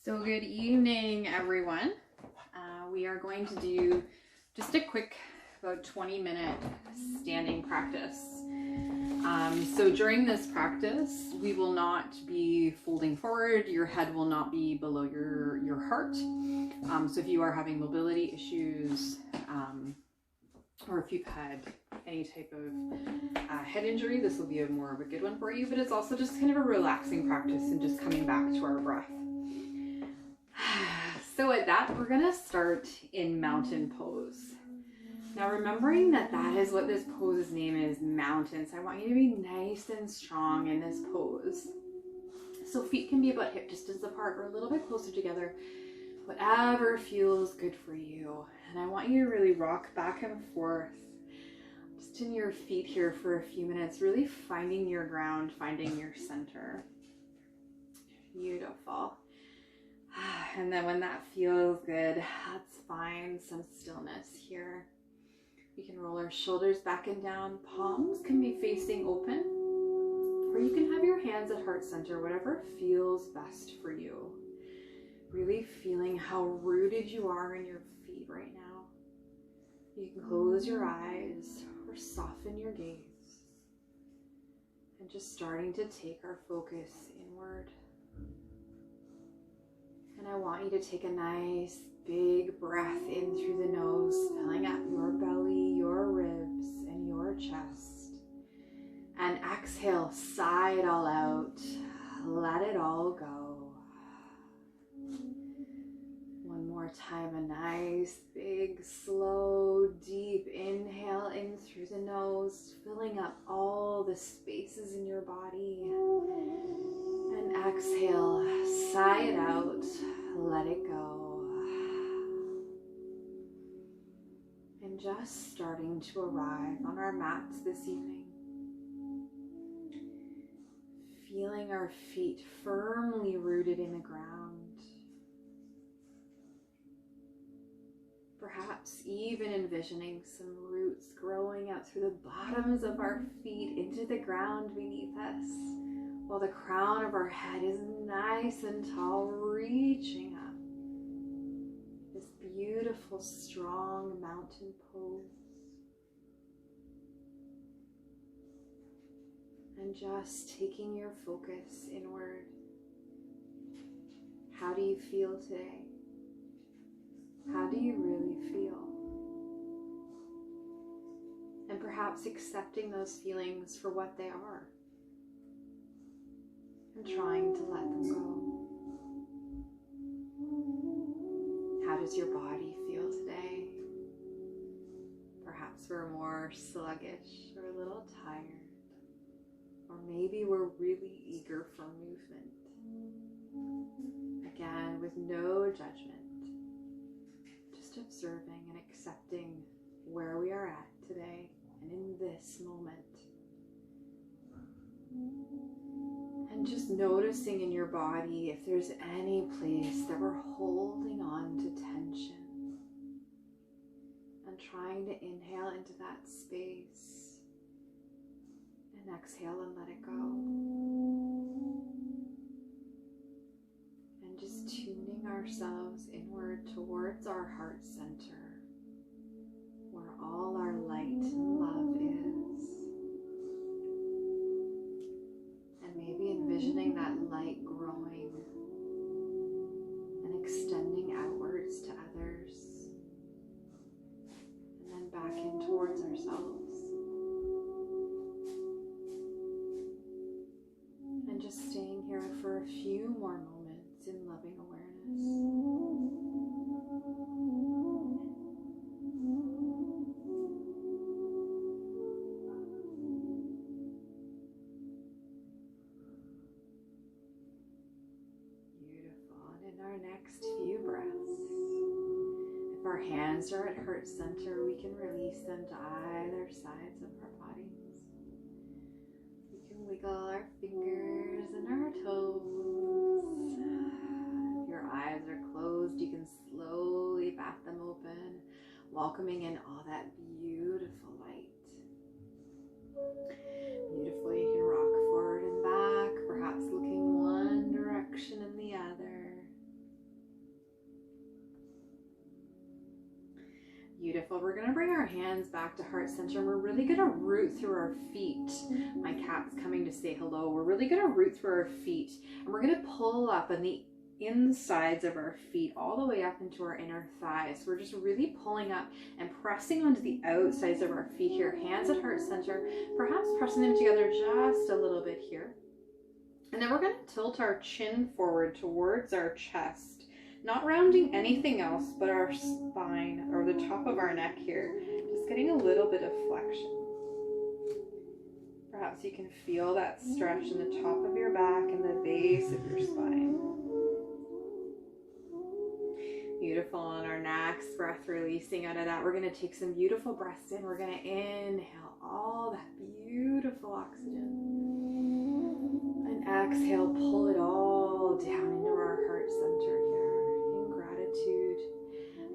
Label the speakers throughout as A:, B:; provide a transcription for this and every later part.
A: So good evening, everyone. We are going to do just a quick, about 20-minute standing practice. So during this practice, we will not be folding forward. Your head will not be below your heart. So if you are having mobility issues, or if you've had any type of head injury, this will be more of a good one for you. But it's also just kind of a relaxing practice and just coming back to our breath. So at that, we're gonna start in mountain pose. Now remembering that is what this pose's name is, mountain. So I want you to be nice and strong in this pose. So feet can be about hip distance apart or a little bit closer together, whatever feels good for you. And I want you to really rock back and forth just in your feet here for a few minutes, really finding your ground, finding your center. Beautiful. And then when that feels good, let's find some stillness here. We can roll our shoulders back and down. Palms can be facing open, or you can have your hands at heart center, whatever feels best for you. Really feeling how rooted you are in your feet right now. You can close your eyes or soften your gaze. And just starting to take our focus inward. And I want you to take a nice big breath in through the nose, filling up your belly, your ribs, and your chest. And exhale, sigh it all out. Let it all go. One more time, a nice big, slow, deep inhale in through the nose, filling up all the spaces in your body. And exhale, sigh it out, let it go. And just starting to arrive on our mats this evening. Feeling our feet firmly rooted in the ground. Perhaps even envisioning some roots growing out through the bottoms of our feet into the ground beneath us, while the crown of our head is nice and tall, reaching up. This beautiful, strong mountain pose. And just taking your focus inward. How do you feel today? How do you really feel? And perhaps accepting those feelings for what they are. And trying to let them go. How does your body feel today? Perhaps we're more sluggish or a little tired. Or maybe we're really eager for movement. Again, with no judgment. Just observing and accepting where we are at today and in this moment. And just noticing in your body if there's any place that we're holding on to tension. And trying to inhale into that space. And exhale and let it go. And just tuning ourselves inward towards our heart center, where all our light and love is. And maybe envisioning that light growing and extending outwards to others. And then back in towards ourselves. And just staying here for a few more moments in loving awareness. Our next few breaths. If our hands are at heart center, we can release them to either sides of our bodies. We can wiggle our fingers and our toes. If your eyes are closed, you can slowly bat them open, welcoming in all that beautiful light. Beautiful, you can rock forward and back, perhaps looking one direction and the other. Beautiful. We're going to bring our hands back to heart center. And we're really going to root through our feet. My cat's coming to say hello. We're really going to root through our feet. And we're going to pull up on the insides of our feet all the way up into our inner thighs. We're just really pulling up and pressing onto the outsides of our feet here. Hands at heart center. Perhaps pressing them together just a little bit here. And then we're going to tilt our chin forward towards our chest. Not rounding anything else but our spine or the top of our neck here. Just getting a little bit of flexion. Perhaps you can feel that stretch in the top of your back and the base of your spine. Beautiful. On our next breath, releasing out of that, we're going to take some beautiful breaths in. We're going to inhale all that beautiful oxygen. And exhale, pull it all down into our heart center here.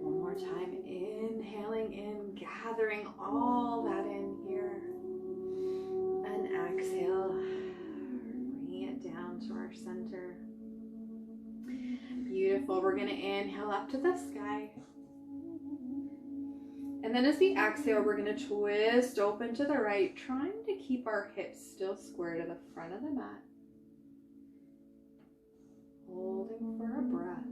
A: One more time, inhaling in, gathering all that in here, and exhale, bringing it down to our center. Beautiful. We're going to inhale up to the sky, and then as we exhale, we're going to twist open to the right, trying to keep our hips still square to the front of the mat, holding for a breath.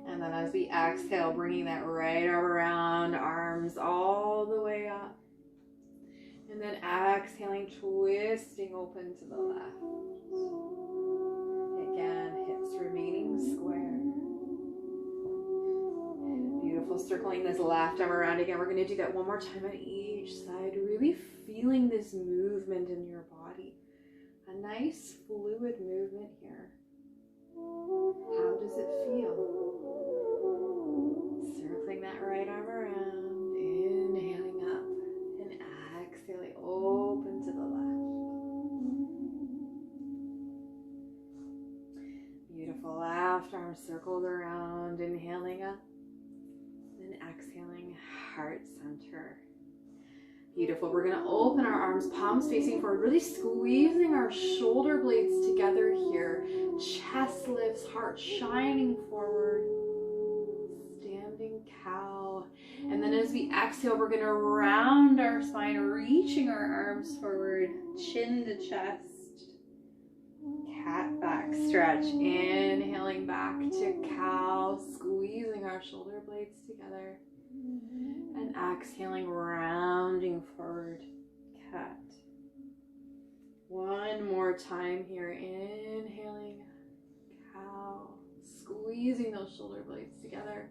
A: And then as we exhale, bringing that right arm around, arms all the way up. And then exhaling, twisting open to the left. Again, hips remaining square. Beautiful. Circling this left arm around again. We're going to do that one more time on each side. Really feeling this movement in your body. A nice fluid movement here. How does it feel? Circling that right arm around, inhaling up and exhaling open to the left. Beautiful. Left arm circled around, inhaling up and exhaling heart center. Beautiful. We're going to open our arms, palms facing forward, really squeezing our shoulder blades together here. Chest lifts, heart shining forward. Standing cow. And then as we exhale, we're going to round our spine, reaching our arms forward, chin to chest. Cat back stretch. Inhaling back to cow, squeezing our shoulder blades together. And exhaling, rounding forward, cat. One more time here. Inhaling, cow, squeezing those shoulder blades together.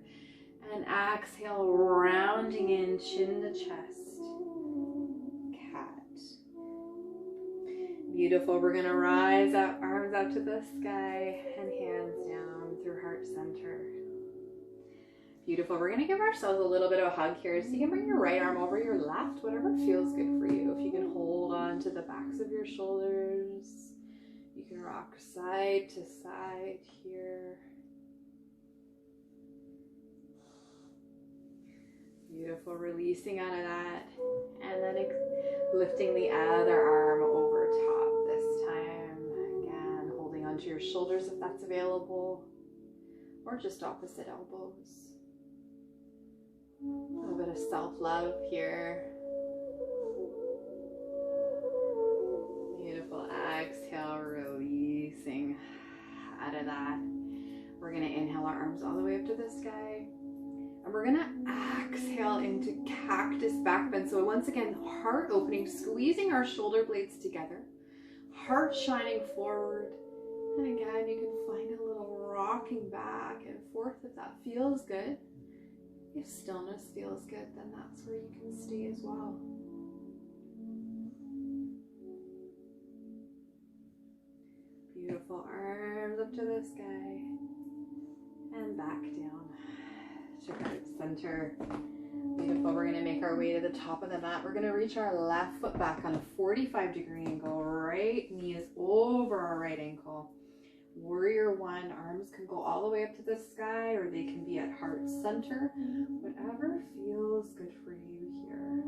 A: And exhale, rounding in, chin to chest, cat. Beautiful. We're going to rise up, arms up to the sky, and hands down through heart center. Beautiful. We're going to give ourselves a little bit of a hug here. So you can bring your right arm over your left, whatever feels good for you. If you can hold on to the backs of your shoulders, you can rock side to side here. Beautiful. Releasing out of that. And then lifting the other arm over top this time. Again, holding onto your shoulders if that's available, or just opposite elbows. A little bit of self-love here. Beautiful. Exhale, releasing out of that. We're going to inhale our arms all the way up to the sky. And we're going to exhale into cactus back bend. So once again, heart opening, squeezing our shoulder blades together. Heart shining forward. And again, you can find a little rocking back and forth if that feels good. If stillness feels good, then that's where you can stay as well. Beautiful. Arms up to the sky and back down to heart center. Beautiful. We're going to make our way to the top of the mat. We're going to reach our left foot back on a 45-degree angle. Right knee is over our right ankle. Warrior one, arms can go all the way up to the sky, or they can be at heart center. Whatever feels good for you here.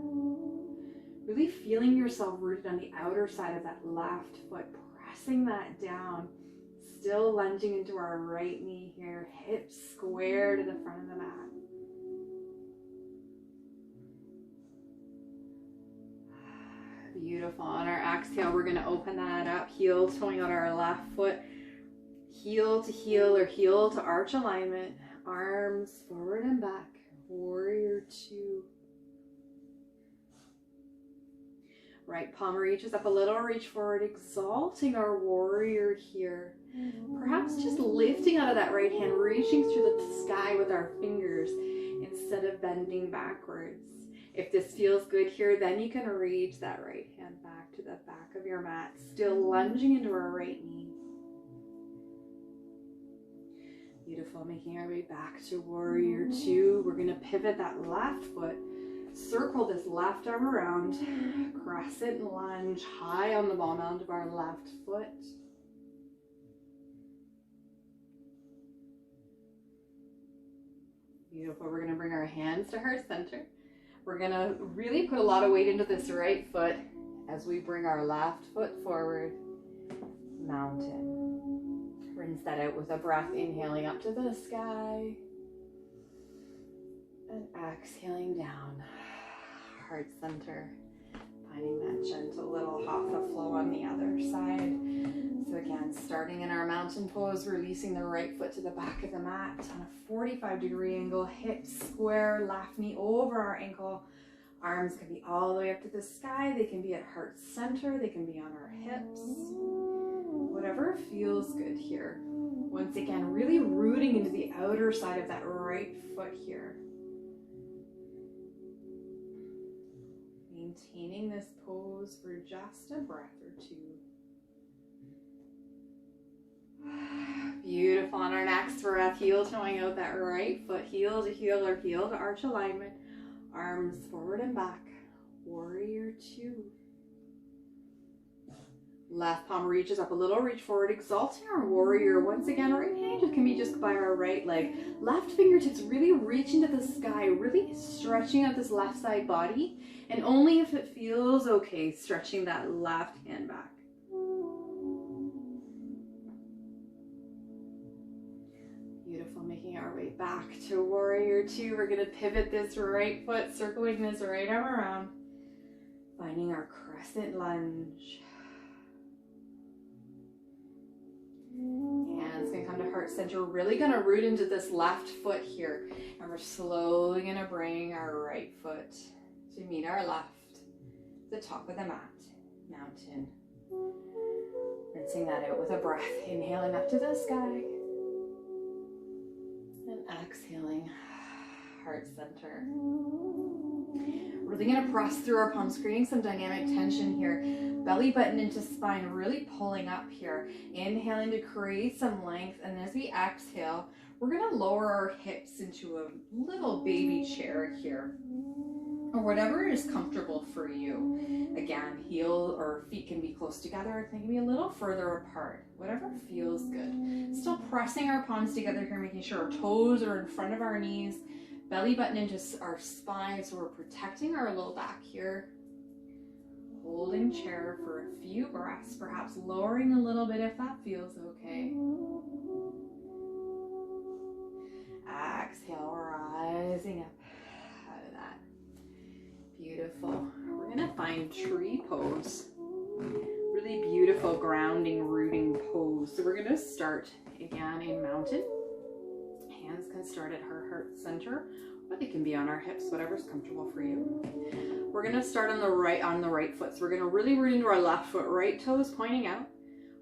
A: Really feeling yourself rooted on the outer side of that left foot, pressing that down. Still lunging into our right knee here, hips square to the front of the mat. Beautiful. On our exhale, we're going to open that up, heel toeing out our left foot, heel to heel or heel to arch alignment, arms forward and back, warrior two. Right palm reaches up a little, reach forward, exalting our warrior here. Perhaps just lifting out of that right hand, reaching through the sky with our fingers instead of bending backwards. If this feels good here, then you can reach that right hand back to the back of your mat, still lunging into our right knee. Beautiful, making our way back to warrior two. We're gonna pivot that left foot, circle this left arm around, crescent lunge high on the ball mound of our left foot. Beautiful, we're gonna bring our hands to heart center. We're gonna really put a lot of weight into this right foot as we bring our left foot forward, mountain. Rinse that out with a breath, inhaling up to the sky and exhaling down, heart center. Finding that gentle little hatha flow on the other side. So again, starting in our mountain pose, releasing the right foot to the back of the mat on a 45-degree angle, hips square, left knee over our ankle. Arms can be all the way up to the sky. They can be at heart center. They can be on our hips. Whatever feels good here. Once again, really rooting into the outer side of that right foot here. Maintaining this pose for just a breath or two. Beautiful. On our next breath, heel toeing out that right foot, heel to heel or heel to arch alignment. Arms forward and back. Warrior two. Left palm reaches up a little, reach forward, exalting our warrior. Once again, right hand can be just by our right leg. Left fingertips really reaching to the sky, really stretching out this left side body. And only if it feels okay, stretching that left hand back. Beautiful, making our way back to warrior two. We're gonna pivot this right foot, circling this right arm around. Finding our crescent lunge. Hands can come to heart center. We're really gonna root into this left foot here. And we're slowly gonna bring our right foot to meet our left, the top of the mat, mountain. Rinsing that out with a breath, inhaling up to the sky. And exhaling, heart center. Really gonna press through our palms, creating some dynamic tension here. Belly button into spine, really pulling up here. Inhaling to create some length, and as we exhale, we're gonna lower our hips into a little baby chair here. Or whatever is comfortable for you. Again, heel or feet can be close together, or they can be a little further apart. Whatever feels good. Still pressing our palms together here, making sure our toes are in front of our knees. Belly button into our spine, so we're protecting our low back here. Holding chair for a few breaths, perhaps lowering a little bit if that feels okay. Exhale, rising up out of that. Beautiful. We're gonna find tree pose. Really beautiful grounding, rooting pose. So we're gonna start again in mountain. Hands can start at our heart center, or they can be on our hips, whatever's comfortable for you. We're gonna start on the right foot. So we're gonna really root into our left foot, right toes pointing out.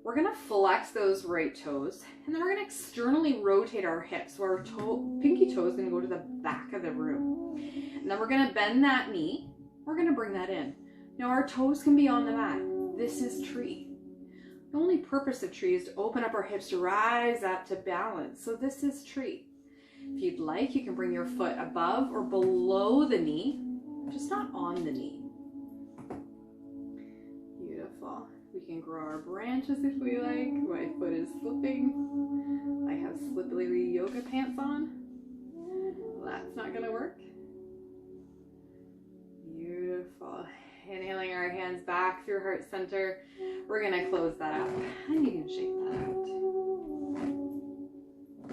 A: We're gonna flex those right toes, and then we're gonna externally rotate our hips. So our pinky toe is gonna go to the back of the room. And then we're gonna bend that knee. We're gonna bring that in. Now our toes can be on the mat. This is tree. The only purpose of tree is to open up our hips, to rise up to balance. So this is tree. If you'd like, you can bring your foot above or below the knee, just not on the knee. Beautiful. We can grow our branches if we like. My foot is slipping. I have slippery yoga pants on. That's not gonna work. Beautiful. Inhaling our hands back through heart center. We're gonna close that up, and you can shake that out.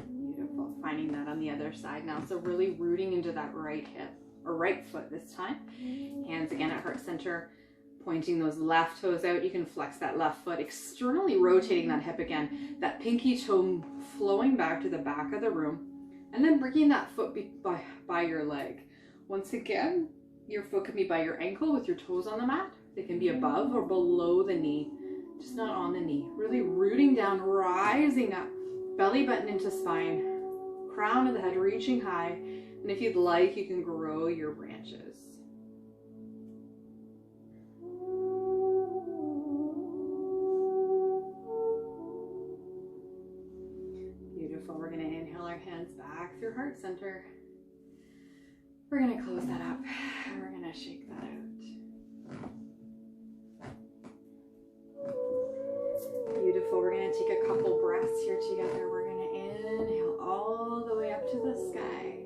A: Beautiful. Finding that on the other side now. So really rooting into that right hip, or right foot this time. Hands again at heart center. Pointing those left toes out. You can flex that left foot, externally rotating that hip again. That pinky toe flowing back to the back of the room. And then bringing that foot by your leg. Once again, your foot can be by your ankle with your toes on the mat. They can be above or below the knee, just not on the knee. Really rooting down, rising up, belly button into spine, crown of the head reaching high. And if you'd like, you can grow your branches. Beautiful. We're going to inhale our hands back through heart center. We're going to close that up and we're going to shake that out. Beautiful. We're going to take a couple breaths here together. We're going to inhale all the way up to the sky.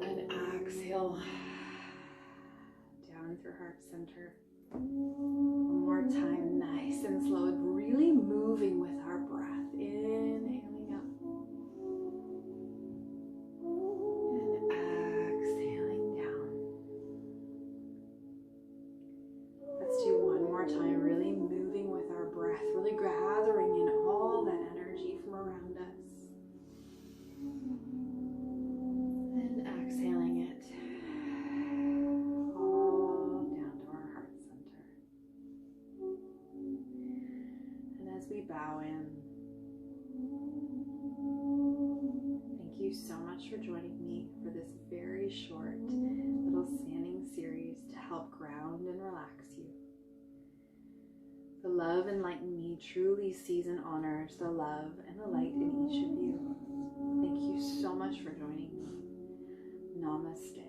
A: And exhale down through heart center. One more time, nice and slow. Really moving with our breath. Inhaling up. And exhaling down. Let's do one more time. Really moving with our breath. Really gathering in all that energy from around us. And exhaling it all down to our heart center. And as we bow in, thank you so much for joining me for this very short little standing series to help ground and relax you. The love enlightened me truly sees and honors the love and the light in each of you. Thank you so much for joining me. Namaste.